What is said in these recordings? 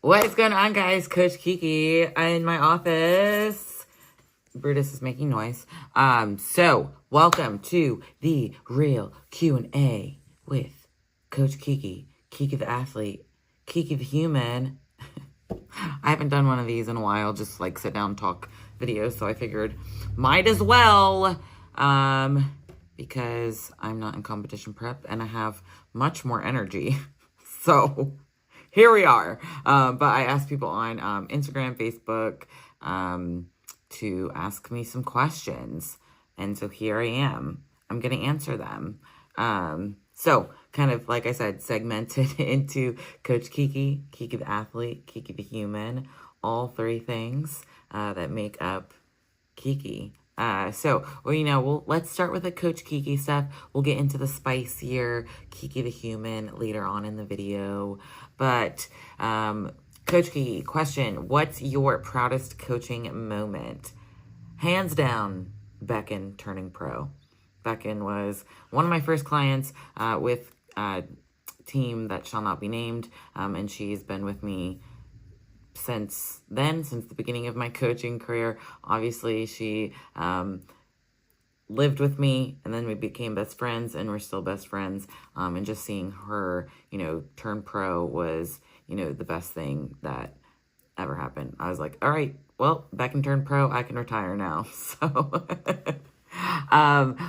What is going on, guys? Coach Kiki in my office. Brutus is making noise. So welcome to the real Q&A with Coach Kiki, Kiki the athlete, Kiki the human. I haven't done one of these in a while, just like sit down and talk videos. So I figured might as well, because I'm not in competition prep and I have much more energy. So here we are. But I asked people on Instagram, Facebook, to ask me some questions. And so here I am. I'm going to answer them. So kind of, like I said, segmented into Coach Kiki, Kiki the athlete, Kiki the human, all three things that make up Kiki. Let's start with the Coach Kiki stuff. We'll get into the spicier Kiki the human later on in the video. But Coach Kiki, question, what's your proudest coaching moment? Hands down, Beckon turning pro. Beckon was one of my first clients with a team that shall not be named, and she's been with me since the beginning of my coaching career. Obviously, she lived with me, and then we became best friends, and we're still best friends. And just seeing her, turn pro was, the best thing that ever happened. I was like, all right, well, Beckon turned pro, I can retire now. So,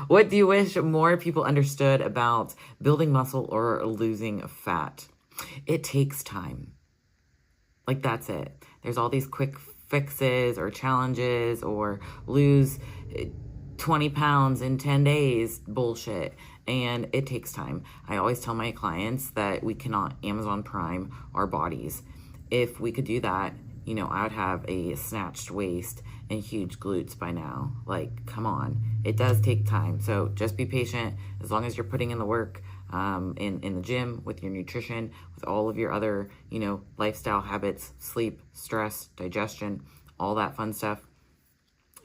what do you wish more people understood about building muscle or losing fat? It takes time. Like, that's it. There's all these quick fixes or challenges or lose 20 pounds in 10 days bullshit. And it takes time. I always tell my clients that we cannot Amazon Prime our bodies. If we could do that, I would have a snatched waist and huge glutes by now. Like, come on. It does take time. So just be patient. As long as you're putting in the work, in the gym, with your nutrition, with all of your other, lifestyle habits, sleep, stress, digestion, all that fun stuff,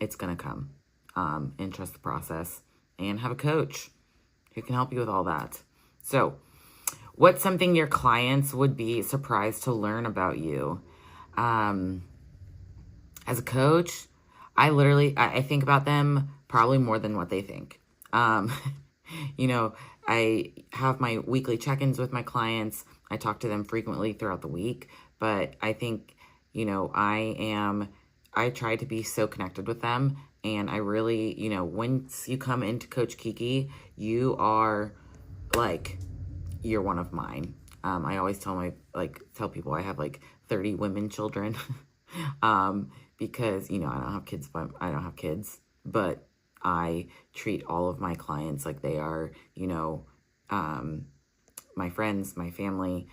it's going to come. And trust the process and have a coach who can help you with all that. So what's something your clients would be surprised to learn about you? As a coach, I think about them probably more than what they think. I have my weekly check-ins with my clients. I talk to them frequently throughout the week, but I think, I try to be so connected with them. And I really, once you come into Coach Kiki, you are you're one of mine. I always tell people I have 30 women children, because, I don't have kids, but I treat all of my clients like they are, my friends, my family.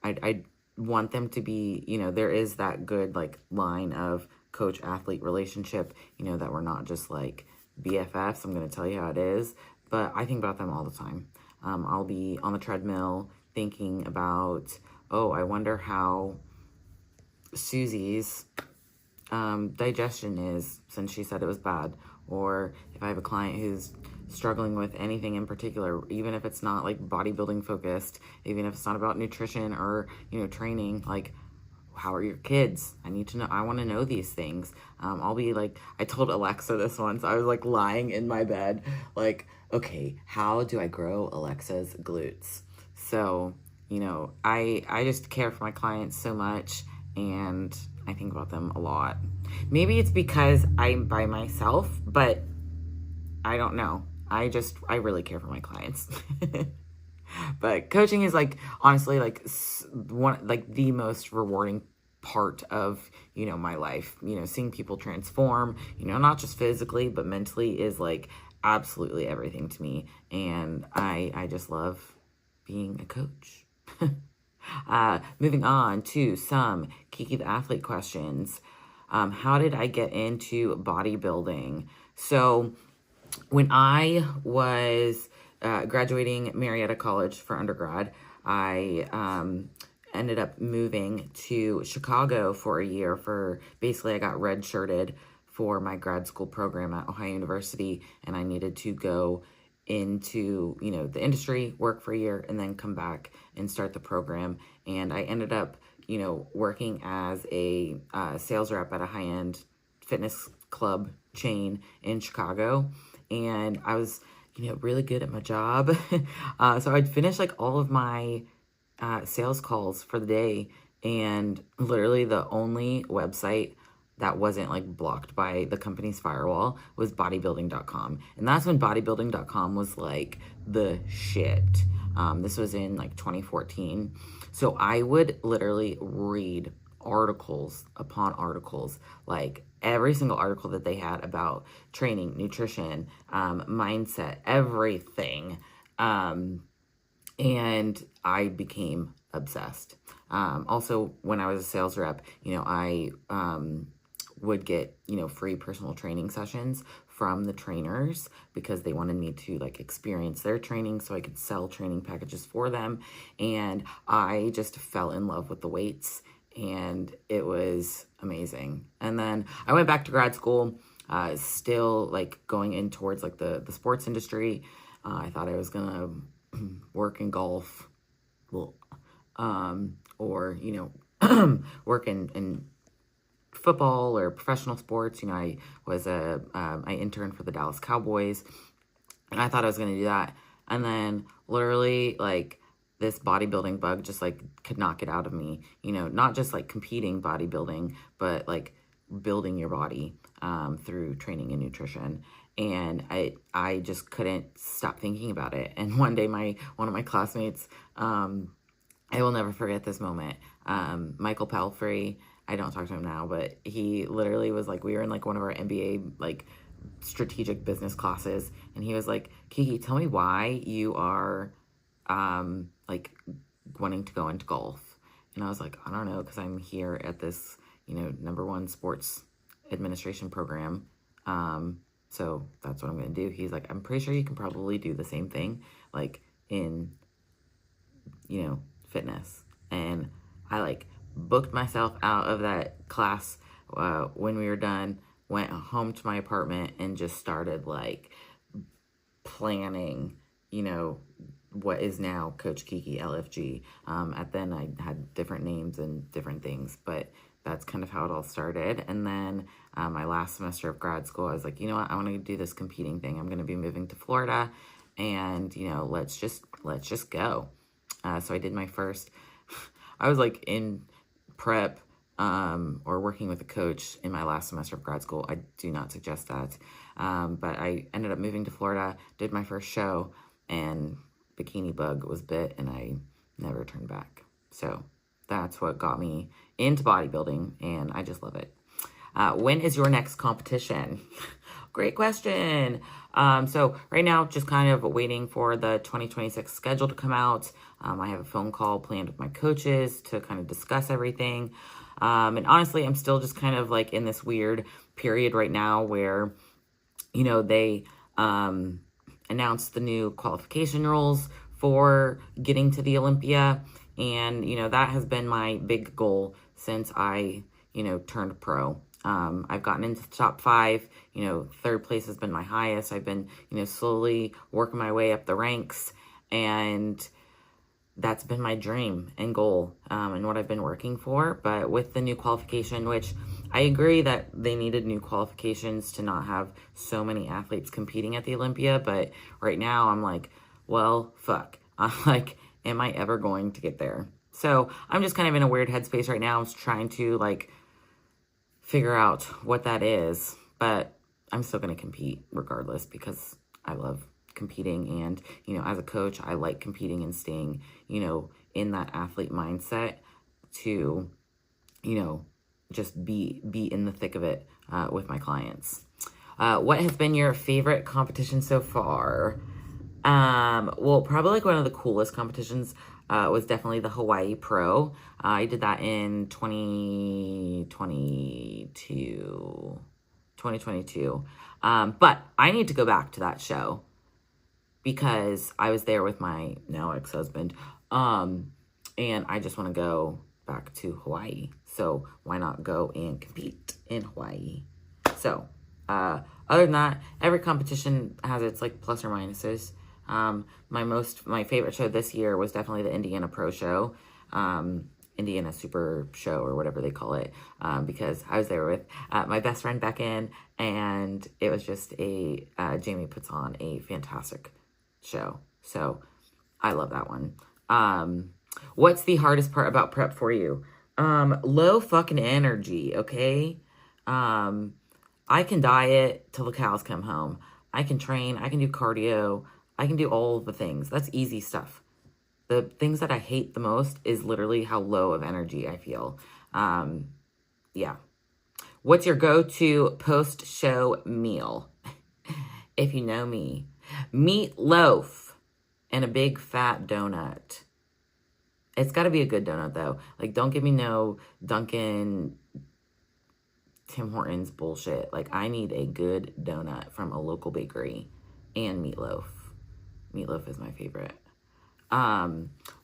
I want them to be, there is that good line of coach-athlete relationship, that we're not just BFFs. I'm going to tell you how it is, but I think about them all the time. I'll be on the treadmill thinking about, I wonder how Susie's digestion is, since she said it was bad. Or if I have a client who's struggling with anything in particular, even if it's not bodybuilding focused, even if it's not about nutrition or, training, how are your kids? I need to know. I want to know these things. I'll be I told Alexa this once. I was lying in my bed, okay, how do I grow Alexa's glutes? So, I just care for my clients so much, and I think about them a lot. Maybe it's because I'm by myself, but I don't know. I really care for my clients. But coaching is honestly the most rewarding part of, my life. Seeing people transform, not just physically, but mentally is absolutely everything to me. And I just love being a coach. Moving on to some Kiki the athlete questions. How did I get into bodybuilding? So when I was graduating Marietta College for undergrad, I ended up moving to Chicago for a year I got redshirted for my grad school program at Ohio University, and I needed to go into, the industry, work for a year, and then come back and start the program. And I ended up you know, working as a sales rep at a high-end fitness club chain in Chicago. And I was, you know, really good at my job. So I'd finish like all of my sales calls for the day, and literally the only website that wasn't like blocked by the company's firewall was bodybuilding.com. And that's when bodybuilding.com was like the shit. This was in like 2014. So I would literally read articles upon articles, like every single article that they had about training, nutrition, mindset, everything. And I became obsessed. Also, when I was a sales rep, you know, I would get, you know, free personal training sessions from the trainers because they wanted me to like experience their training so I could sell training packages for them. And I just fell in love with the weights, and it was amazing. And then I went back to grad school, still like going in towards like the sports industry. I thought I was gonna work in golf, or, you know, work in football or professional sports. You know, I was I interned for the Dallas Cowboys, and I thought I was going to do that. And then literally like this bodybuilding bug just like could knock it out of me, you know, not just like competing bodybuilding, but like building your body through training and nutrition. And I just couldn't stop thinking about it. And one day one of my classmates, I will never forget this moment. Michael Palfrey, I don't talk to him now, but he literally was like, we were in like one of our MBA like strategic business classes, and he was like, Kiki, tell me why you are like wanting to go into golf. And I was like, I don't know, because I'm here at this, you know, #1 sports administration program. So that's what I'm going to do. He's like, I'm pretty sure you can probably do the same thing, like in, you know, fitness. And I like booked myself out of that class when we were done, went home to my apartment, and just started like planning, you know, what is now Coach Kiki LFG. At then I had different names and different things, but that's kind of how it all started. And then my last semester of grad school, I was like, you know what, I want to do this competing thing. I'm going to be moving to Florida, and, you know, let's just go. So I did my first, I was like in prep or working with a coach in my last semester of grad school. I do not suggest that. But I ended up moving to Florida, did my first show, and Bikini bug was bit, and I never turned back. So that's what got me into bodybuilding, and I just love it. When is your next competition? Great question. So right now, just kind of waiting for the 2026 schedule to come out. I have a phone call planned with my coaches to kind of discuss everything. And honestly, I'm still just kind of like in this weird period right now where, you know, they announced the new qualification rules for getting to the Olympia. And, you know, that has been my big goal since I, you know, turned pro. I've gotten into the top 5, you know, 3rd place has been my highest. I've been, you know, slowly working my way up the ranks, and that's been my dream and goal, and what I've been working for. But with the new qualification, which I agree that they needed new qualifications to not have so many athletes competing at the Olympia. But right now I'm like, well, fuck. I'm like, am I ever going to get there? So I'm just kind of in a weird headspace right now. I'm just trying to like figure out what that is, but I'm still going to compete regardless because I love competing. And, you know, as a coach, I like competing and staying, you know, in that athlete mindset to, you know, just be in the thick of it with my clients. What has been your favorite competition so far? Well, probably like one of the coolest competitions was definitely the Hawaii Pro. I did that in 2022. But I need to go back to that show because I was there with my now ex-husband. And I just want to go back to Hawaii. So why not go and compete in Hawaii? So, other than that, every competition has its like plus or minuses. My favorite show this year was definitely the Indiana Pro Show. Indiana Super Show or whatever they call it, because I was there with my best friend Beckon, and it was just Jamie puts on a fantastic show. So I love that one. What's the hardest part about prep for you? Low fucking energy, okay? I can diet till the cows come home. I can train, I can do cardio, I can do all the things. That's easy stuff. The things that I hate the most is literally how low of energy I feel. Yeah. What's your go-to post-show meal? If you know me. Meatloaf and a big fat donut. It's got to be a good donut, though. Like, don't give me no Dunkin', Tim Hortons bullshit. Like, I need a good donut from a local bakery and meatloaf. Meatloaf is my favorite.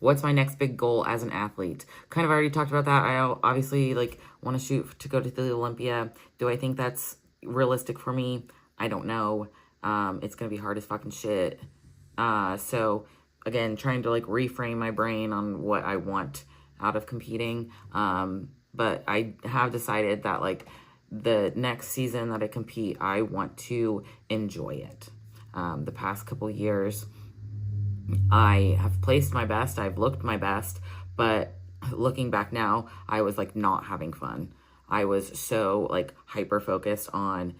What's my next big goal as an athlete? Kind of already talked about that. I obviously like want to shoot to go to the Olympia. Do I think that's realistic for me? I don't know. It's going to be hard as fucking shit. So again, trying to like reframe my brain on what I want out of competing. But I have decided that like the next season that I compete, I want to enjoy it. The past couple years, I have placed my best, I've looked my best, but looking back now, I was like not having fun. I was so like hyper focused on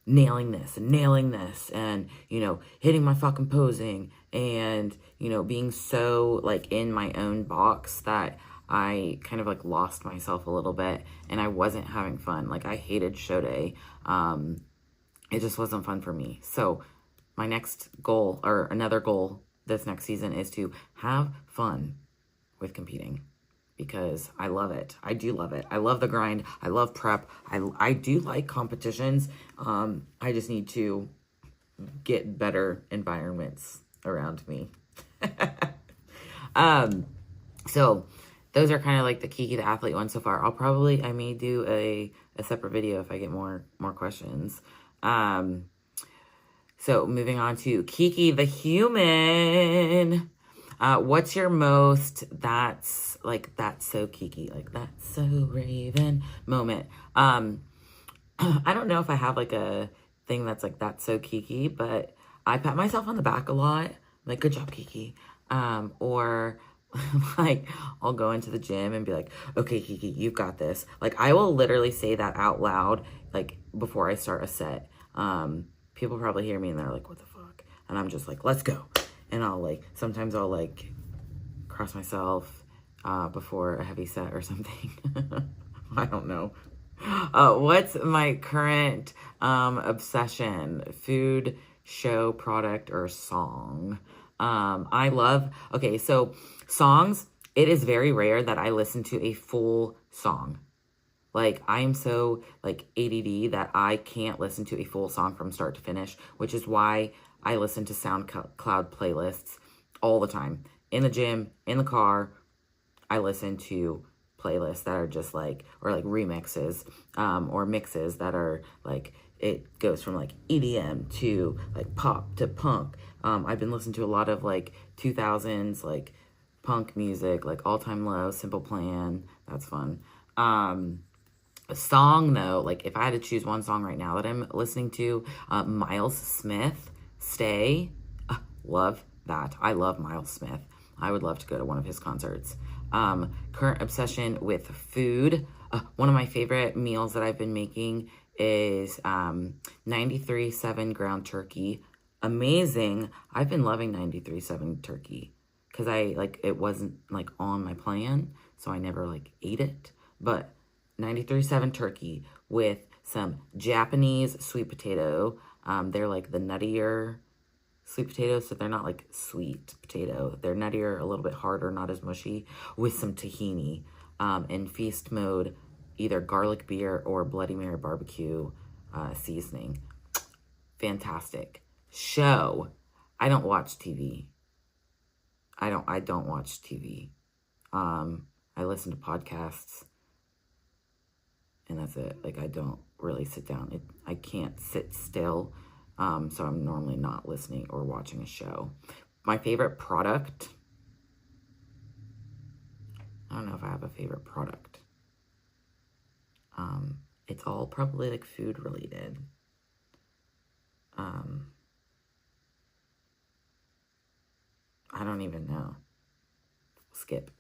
nailing this and, you know, hitting my fucking posing and, you know, being so like in my own box that I kind of like lost myself a little bit and I wasn't having fun. Like I hated show day. It just wasn't fun for me. So my next goal or another goal this next season is to have fun with competing because I love it. I do love it. I love the grind. I love prep. I do like competitions. I just need to get better environments around me. So those are kind of like the Kiki the athlete ones so far. I may do a separate video if I get more questions. So moving on to Kiki the human. What's your most that's so Kiki, like that's so Raven moment? I don't know if I have like a thing that's like that's so Kiki, but I pat myself on the back a lot. Like, good job, Kiki. Or like I'll go into the gym and be like, okay, Kiki, you've got this. Like I will literally say that out loud, like before I start a set. People probably hear me and they're like, what the fuck? And I'm just like, let's go. And sometimes I'll like cross myself before a heavy set or something. I don't know. What's my current obsession? Food, show, product, or song? So songs, it is very rare that I listen to a full song. Like, I am so, like, ADD that I can't listen to a full song from start to finish, which is why I listen to SoundCloud playlists all the time. In the gym, in the car, I listen to playlists that are just, like, or, like, remixes, or mixes that are, like, it goes from, like, EDM to, like, pop to punk. I've been listening to a lot of, like, 2000s, like, punk music, like, All Time Low, Simple Plan. That's fun. A song, though, like, if I had to choose one song right now that I'm listening to, Miles Smith, Stay. Love that. I love Miles Smith. I would love to go to one of his concerts. Current obsession with food. One of my favorite meals that I've been making is 93.7 ground turkey. Amazing. I've been loving 93.7 turkey because it wasn't, like, on my plan, so I never, like, ate it. But 93.7 turkey with some Japanese sweet potato. They're like the nuttier sweet potatoes, so they're not like sweet potato. They're nuttier, a little bit harder, not as mushy, with some tahini. In feast mode, either garlic beer or Bloody Mary barbecue seasoning. Fantastic. Show. I don't watch TV. I don't watch TV. I listen to podcasts. And that's it. Like, I don't really sit down. I can't sit still. So I'm normally not listening or watching a show. My favorite product. I don't know if I have a favorite product. It's all probably like food related. I don't even know. Skip.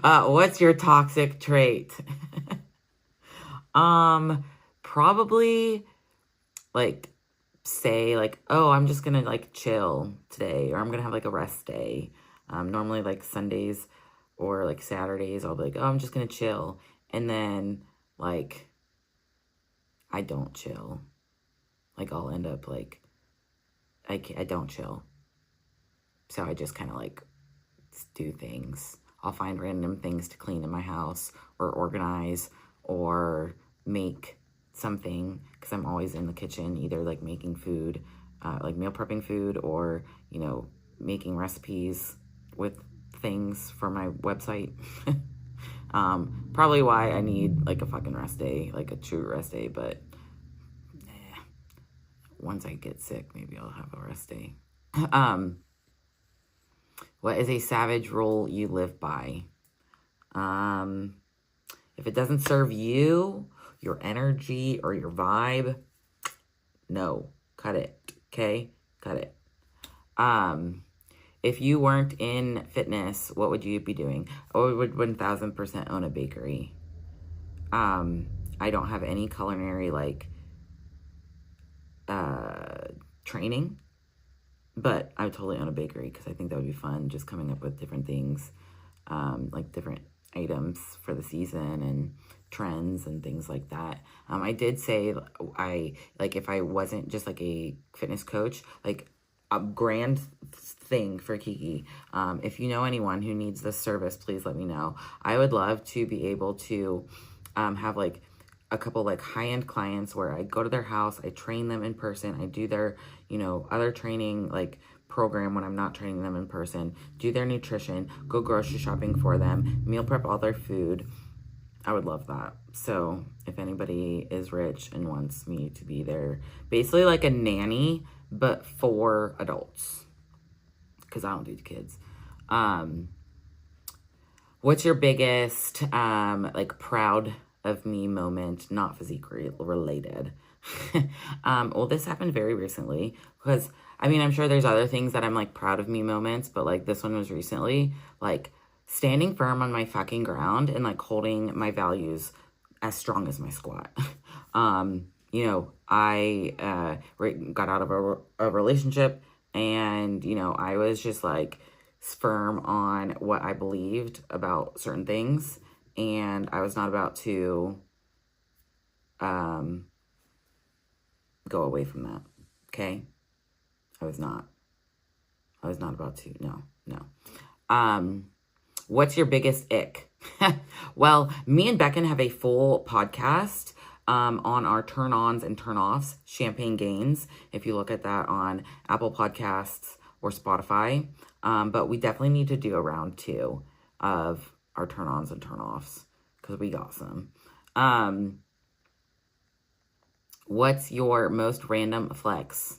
What's your toxic trait? Probably like say like, oh, I'm just gonna like chill today, or I'm gonna have like a rest day. Normally like Sundays or like Saturdays, I'll be like, oh, I'm just gonna chill. And then like, I don't chill. Like I'll end up like, I don't chill. So I just kind of like do things. I'll find random things to clean in my house or organize or make something, because I'm always in the kitchen, either like making food, like meal prepping food, or, you know, making recipes with things for my website. Probably why I need like a fucking rest day, like a true rest day, but once I get sick, maybe I'll have a rest day. What is a savage rule you live by? If it doesn't serve you, your energy, or your vibe, no, cut it, okay? Cut it. If you weren't in fitness, what would you be doing? I would 1000% own a bakery. I don't have any culinary, like, training, but I would totally own a bakery, because I think that would be fun, just coming up with different things, like different items for the season and trends and things like that. I did say if I wasn't just like a fitness coach, like a grand thing for Kiki, if you know anyone who needs this service, please let me know. I would love to be able to have like a couple like high-end clients where I go to their house, I train them in person, I do their, you know, other training like program when I'm not training them in person, do their nutrition, go grocery shopping for them, meal prep all their food. I would love that. So if anybody is rich and wants me to be there, basically like a nanny, but for adults, because I don't do kids. What's your biggest like proud of me moment, not physique related? Well, this happened very recently, because I mean, I'm sure there's other things that I'm like proud of me moments, but like this one was recently, like standing firm on my fucking ground and like holding my values as strong as my squat. You know, I got out of a relationship, and, you know, I was just like firm on what I believed about certain things, and I was not about to go away from that, okay? I was not about to, no. What's your biggest ick? Well, me and Becken have a full podcast on our turn-ons and turn-offs, Champagne Gains, if you look at that on Apple Podcasts or Spotify. But we definitely need to do a round 2 of our turn-ons and turn-offs, because we got some. What's your most random flex?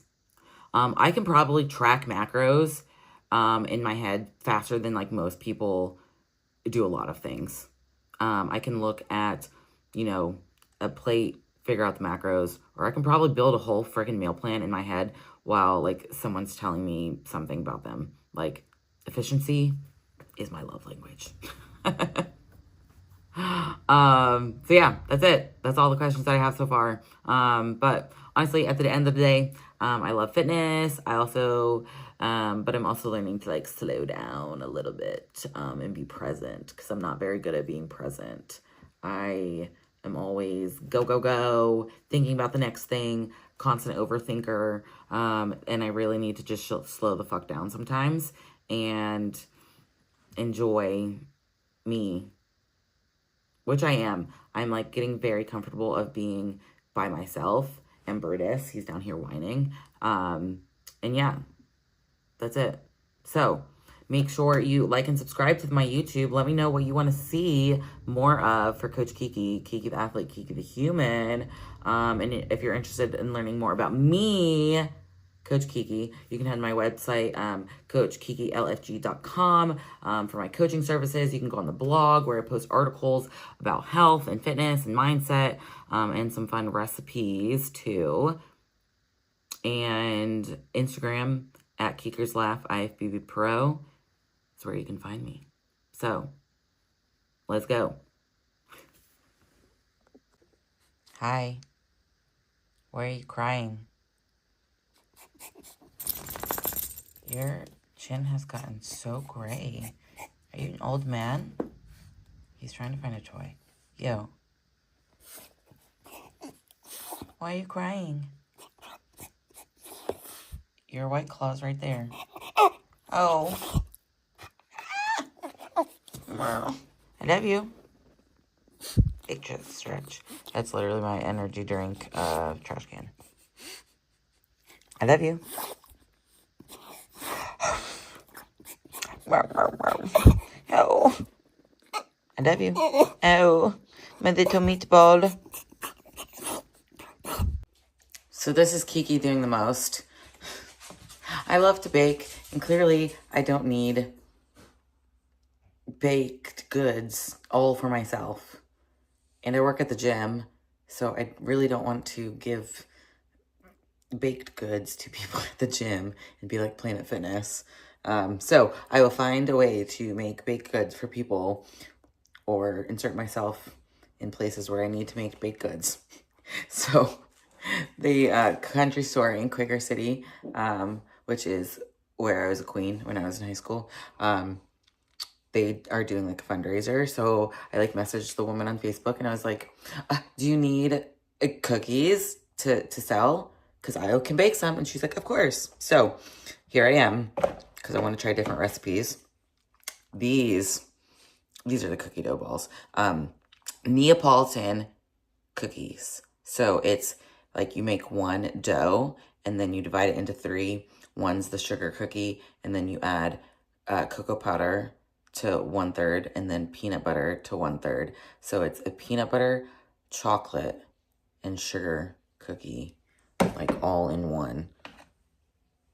I can probably track macros in my head faster than like most people do a lot of things. I can look at, you know, a plate, figure out the macros, or I can probably build a whole freaking meal plan in my head while like someone's telling me something about them. Like, efficiency is my love language. So yeah, that's it. That's all the questions that I have so far. But honestly, at the end of the day, I love fitness. I also, but I'm also learning to like slow down a little bit, and be present, because I'm not very good at being present. I am always go, go, go, thinking about the next thing, constant overthinker. And I really need to just slow the fuck down sometimes and enjoy me, which I am. I'm like getting very comfortable of being by myself. And Brutus, he's down here whining. And yeah, that's it. So make sure you like and subscribe to my YouTube. Let me know what you want to see more of for Coach Kiki, Kiki the athlete, Kiki the human. And if you're interested in learning more about me, Coach Kiki. You can head to my website, CoachKikiLFG.com, for my coaching services. You can go on the blog where I post articles about health and fitness and mindset, and some fun recipes too. And Instagram at Keekers Laugh IFBB Pro is where you can find me. So, let's go. Hi. Why are you crying? Your chin has gotten so gray. Are you an old man? He's trying to find a toy. Yo. Why are you crying? Your white claw's right there. Oh. I love you. Big chest stretch. That's literally my energy drink trash can. I love you. Oh. I love you. Oh. My little meatball. So this is Kiki doing the most. I love to bake, and clearly I don't need baked goods all for myself. And I work at the gym, so I really don't want to give baked goods to people at the gym and be like Planet Fitness. So I will find a way to make baked goods for people or insert myself in places where I need to make baked goods. So the country store in Quaker City, which is where I was a queen when I was in high school, they are doing like a fundraiser. So I like messaged the woman on Facebook and I was like, do you need cookies to sell? Because I can bake some. And she's like, of course. So here I am, because I want to try different recipes. These are the cookie dough balls. Neapolitan cookies. So it's like you make one dough and then you divide it into three. One's the sugar cookie, and then you add cocoa powder to 1/3 and then peanut butter to 1/3. So it's a peanut butter, chocolate, and sugar cookie, like all in one.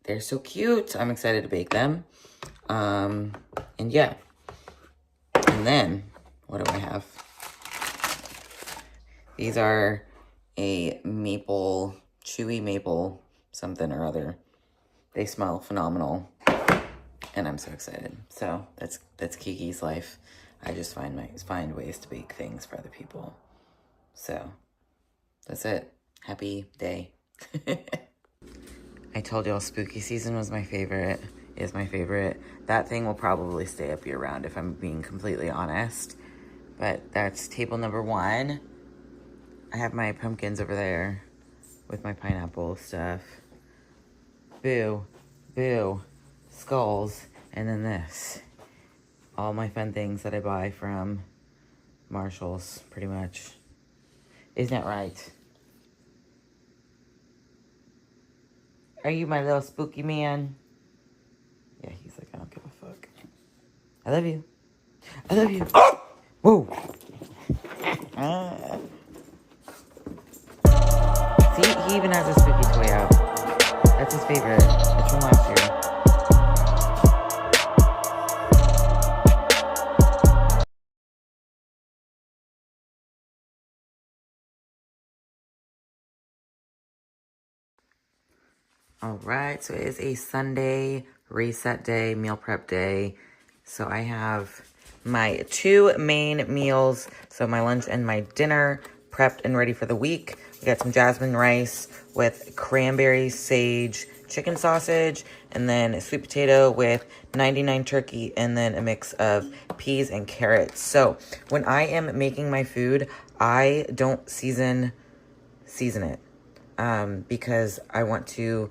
They're so cute. I'm excited to bake them. And yeah. And then, what do I have? These are a maple, chewy maple something or other. They smell phenomenal. And I'm so excited. So that's Kiki's life. I just find ways to bake things for other people. So that's it. Happy day. I told y'all spooky season was my favorite. Is my favorite. That thing will probably stay up year round if I'm being completely honest. But that's table number 1. I have my pumpkins over there with my pineapple stuff. Boo. Boo. Skulls, and then this. All my fun things that I buy from Marshall's, pretty much. Isn't that right? Are you my little spooky man? Yeah, he's like, I don't give a fuck. I love you. I love you. Whoa. See, he even has a spooky toy out. That's his favorite. It's from last year. All right, so it is a Sunday reset day, meal prep day. So I have my 2 main meals, so my lunch and my dinner, prepped and ready for the week. We got some jasmine rice with cranberry sage chicken sausage, and then sweet potato with 99 turkey, and then a mix of peas and carrots. So when I am making my food, I don't season it. Because I want to,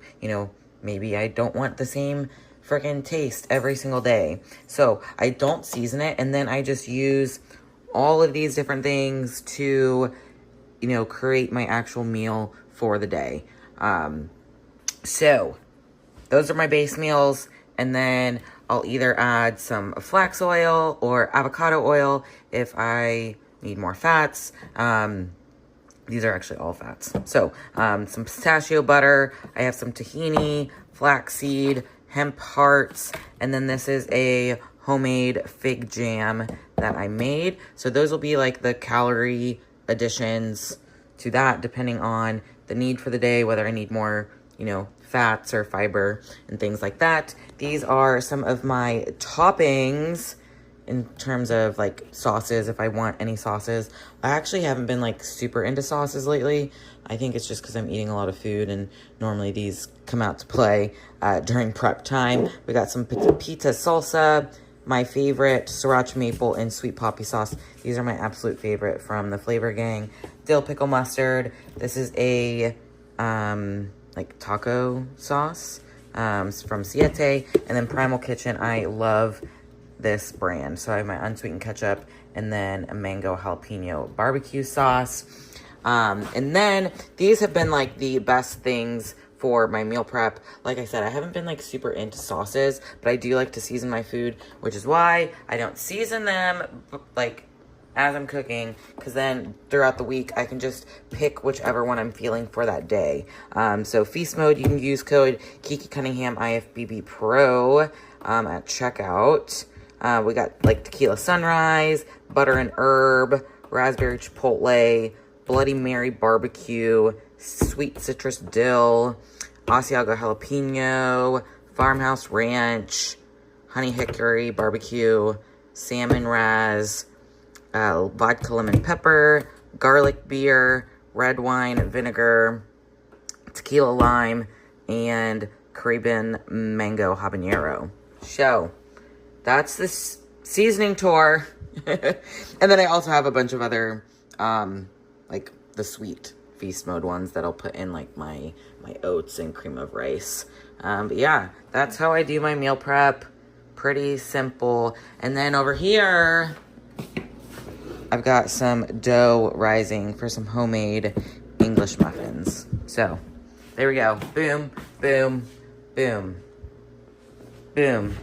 maybe I don't want the same freaking taste every single day. So I don't season it, and then I just use all of these different things to, create my actual meal for the day. So those are my base meals, and then I'll either add some flax oil or avocado oil if I need more fats. These are actually all fats. So, some pistachio butter. I have some tahini, flaxseed, hemp hearts, and then this is a homemade fig jam that I made. So those will be like the calorie additions to that, depending on the need for the day, whether I need more, you know, fats or fiber and things like that. These are some of my toppings in terms of like sauces, if I want any sauces. I actually haven't been like super into sauces lately. I think it's just because I'm eating a lot of food and normally these come out to play during prep time. We got some pizza salsa, my favorite sriracha maple and sweet poppy sauce. These are my absolute favorite from the Flavor Gang. Dill pickle mustard. This is a like taco sauce from Siete. And then Primal Kitchen. I love this brand. So I have my unsweetened ketchup and then a mango jalapeno barbecue sauce. And then these have been like the best things for my meal prep. Like I said, I haven't been like super into sauces, but I do like to season my food, which is why I don't season them like as I'm cooking, because then throughout the week I can just pick whichever one I'm feeling for that day. So feast mode, you can use code Kiki Cunningham IFBB Pro at checkout. We got like tequila sunrise, butter and herb, raspberry chipotle, Bloody Mary barbecue, sweet citrus dill, Asiago jalapeno, farmhouse ranch, honey hickory barbecue, salmon raz, vodka lemon pepper, garlic beer, red wine vinegar, tequila lime, and Caribbean mango habanero. So that's the seasoning tour. And then I also have a bunch of other like the sweet feast mode ones that I'll put in like my oats and cream of rice. But yeah, that's how I do my meal prep. Pretty simple. And then over here, I've got some dough rising for some homemade English muffins. So there we go. Boom, boom, boom, boom.